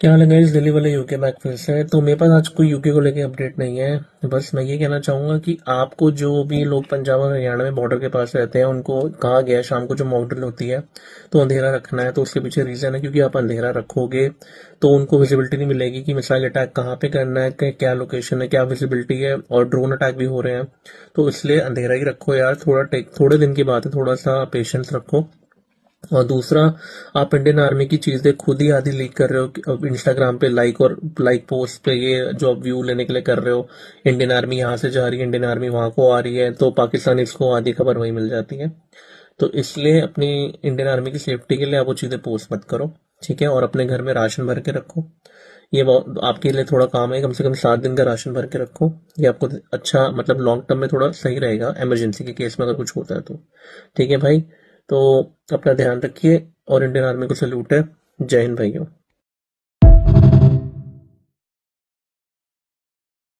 क्या हाल है गाइस, दिल्ली वाले यूके बैक फिर से। तो मेरे पास आज कोई यूके को लेके अपडेट नहीं है। बस मैं ये कहना चाहूंगा कि आपको जो भी लोग पंजाब और हरियाणा में बॉर्डर के पास रहते हैं उनको कहा गया है शाम को जो मॉक ड्रिल होती है तो अंधेरा रखना है। तो उसके पीछे रीजन है क्योंकि आप अंधेरा रखोगे तो उनको विजिबिलिटी नहीं मिलेगी कि मिसाइल अटैक कहाँ पे करना है, क्या लोकेशन है, क्या विजिबिलिटी है, और ड्रोन अटैक भी हो रहे हैं। तो इसलिए अंधेरा ही रखो यार। थोड़े दिन की बात है, थोड़ा सा पेशेंस रखो। और दूसरा, आप इंडियन आर्मी की चीजें खुद ही आधी लीक कर रहे हो अब इंस्टाग्राम पे, लाइक पोस्ट पे, ये जो आप व्यू लेने के लिए कर रहे हो। इंडियन आर्मी यहाँ से जा रही है, इंडियन आर्मी वहां को आ रही है, तो पाकिस्तानी को आधी खबर वही मिल जाती है। तो इसलिए अपनी इंडियन आर्मी की सेफ्टी के लिए आप वो चीजें पोस्ट मत करो, ठीक है। और अपने घर में राशन भर के रखो। ये बहुत आपके लिए थोड़ा काम है, कम से कम 7 दिन का राशन भर के रखो। ये आपको अच्छा, मतलब लॉन्ग टर्म में थोड़ा सही रहेगा इमरजेंसी के केस में अगर कुछ होता है तो। ठीक है भाई। तो अपना ध्यान रखिए और इंडियन आर्मी को सल्यूट है। जय हिंद भाइयों।